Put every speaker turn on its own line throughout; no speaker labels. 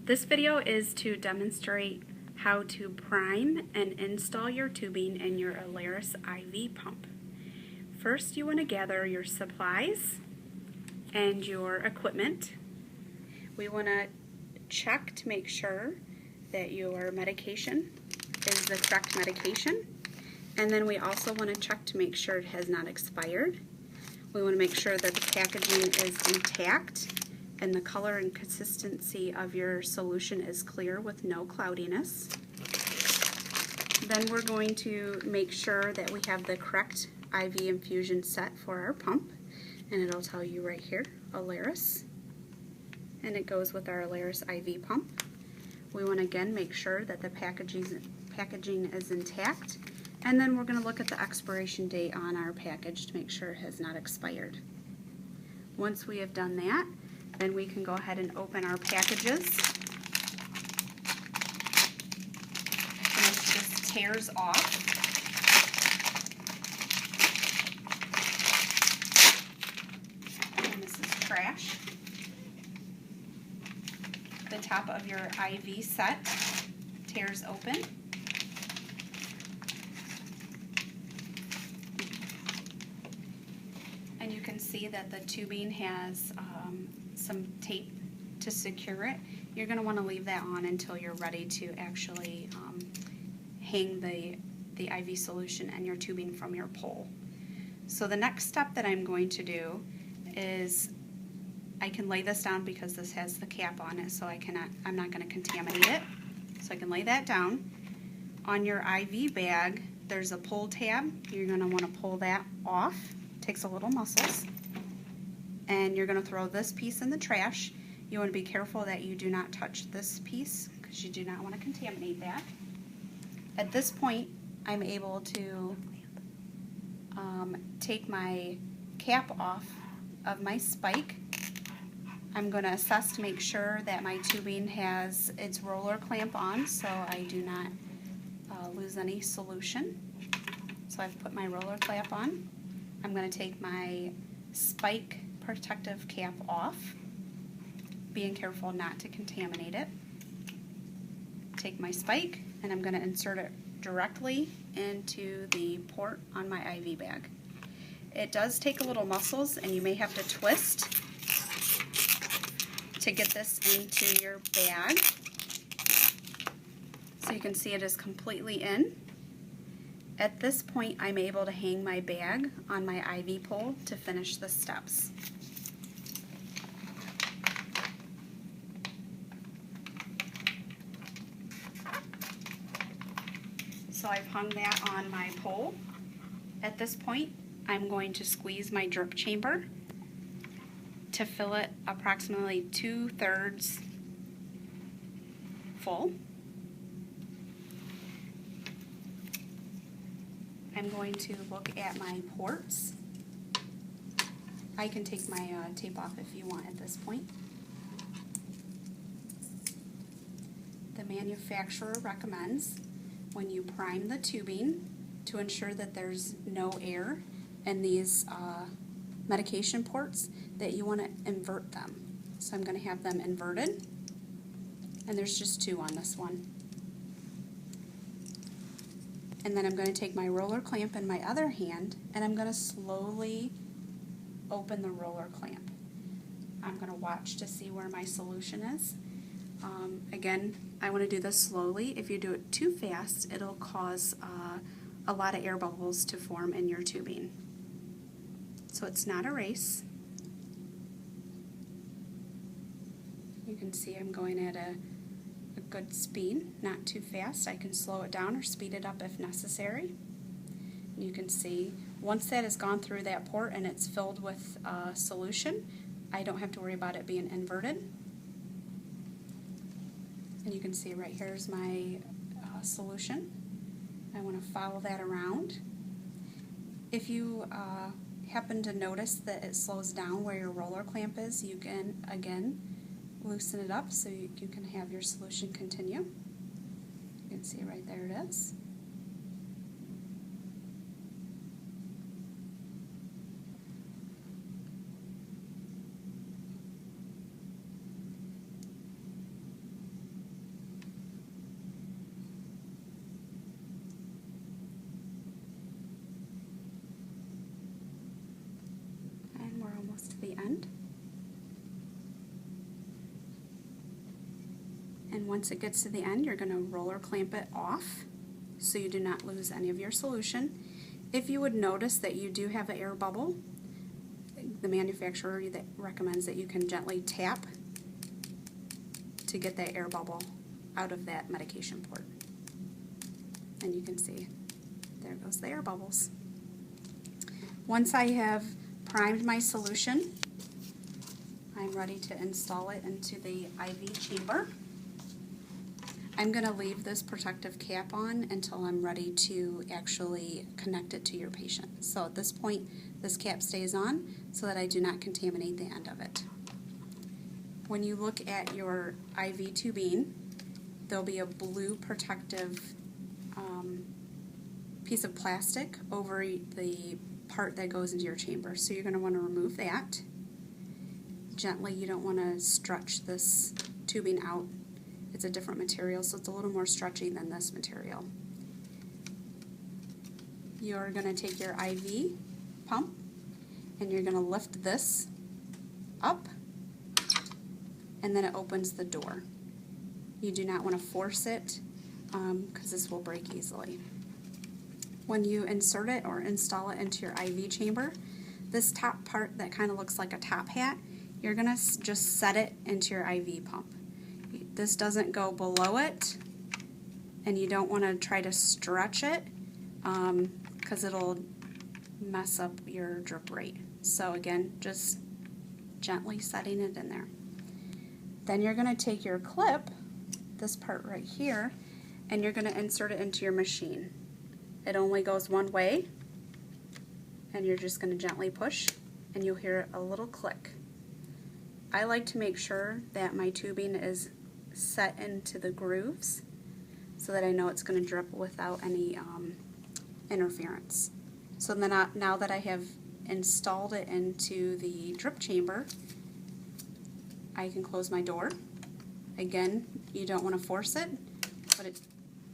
This video is to demonstrate how to prime and install your tubing in your Alaris IV pump. First, you want to gather your supplies and your equipment. We want to check to make sure that your medication is the correct medication. And then we also want to check to make sure it has not expired. We want to make sure that the packaging is intact and the color and consistency of your solution is clear with no cloudiness. Then we're going to make sure that we have the correct IV infusion set for our pump, and it'll tell you right here, Alaris, and it goes with our Alaris IV pump. We want to again make sure that the packaging is intact, and then we're going to look at the expiration date on our package to make sure it has not expired. Once we have done that, then we can go ahead and open our packages. And it just tears off. And this is trash. The top of your IV set tears open. And you can see that the tubing has some tape to secure it. You're going to want to leave that on until you're ready to actually hang the IV solution and your tubing from your pole. So the next step that I'm going to do is I can lay this down because this has the cap on it, so I'm not going to contaminate it. So I can lay that down. On your IV bag, there's a pull tab. You're going to want to pull that off. Takes a little muscles, and you're going to throw this piece in the trash. You want to be careful that you do not touch this piece because you do not want to contaminate that. At this point, I'm able to take my cap off of my spike. I'm going to assess to make sure that my tubing has its roller clamp on so I do not lose any solution. So I've put my roller clamp on. I'm going to take my spike protective cap off, being careful not to contaminate it. Take my spike and I'm going to insert it directly into the port on my IV bag. It does take a little muscles and you may have to twist to get this into your bag. So you can see it is completely in. At this point, I'm able to hang my bag on my IV pole to finish the steps. So I've hung that on my pole. At this point, I'm going to squeeze my drip chamber to fill it approximately 2/3 full. I'm going to look at my ports. I can take my tape off if you want at this point. The manufacturer recommends when you prime the tubing to ensure that there's no air in these medication ports, that you want to invert them. So I'm going to have them inverted, and there's just 2 on this one. And then I'm going to take my roller clamp in my other hand and I'm going to slowly open the roller clamp. I'm going to watch to see where my solution is. Again, I want to do this slowly. If you do it too fast, it'll cause a lot of air bubbles to form in your tubing. So it's not a race. You can see I'm going at a good speed, not too fast. I can slow it down or speed it up if necessary. You can see once that has gone through that port and it's filled with solution, I don't have to worry about it being inverted. And you can see right here's my solution. I want to follow that around. If you happen to notice that it slows down where your roller clamp is, you can again loosen it up so you can have your solution continue. You can see right there it is. And once it gets to the end, you're going to roller clamp it off so you do not lose any of your solution. If you would notice that you do have an air bubble, the manufacturer that recommends that you can gently tap to get that air bubble out of that medication port. And you can see, there goes the air bubbles. Once I have primed my solution, I'm ready to install it into the IV chamber. I'm going to leave this protective cap on until I'm ready to actually connect it to your patient. So at this point, this cap stays on so that I do not contaminate the end of it. When you look at your IV tubing, there'll be a blue protective piece of plastic over the part that goes into your chamber. So you're going to want to remove that. Gently, you don't want to stretch this tubing out. It's a different material, so it's a little more stretchy than this material. You're going to take your IV pump and you're going to lift this up, and then it opens the door. You do not want to force it because this will break easily. When you insert it or install it into your IV chamber, this top part that kind of looks like a top hat, you're going to just set it into your IV pump. This doesn't go below it, and you don't want to try to stretch it because it'll mess up your drip rate. So again, just gently setting it in there. Then you're going to take your clip, this part right here, and you're going to insert it into your machine. It only goes one way, and you're just going to gently push, and you'll hear a little click. I like to make sure that my tubing is set into the grooves so that I know it's going to drip without any interference. So then now that I have installed it into the drip chamber, I can close my door. Again, you don't want to force it, but it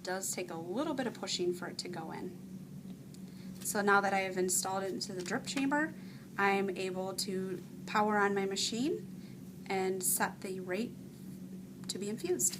does take a little bit of pushing for it to go in. So now that I have installed it into the drip chamber, I'm able to power on my machine and set the rate to be infused.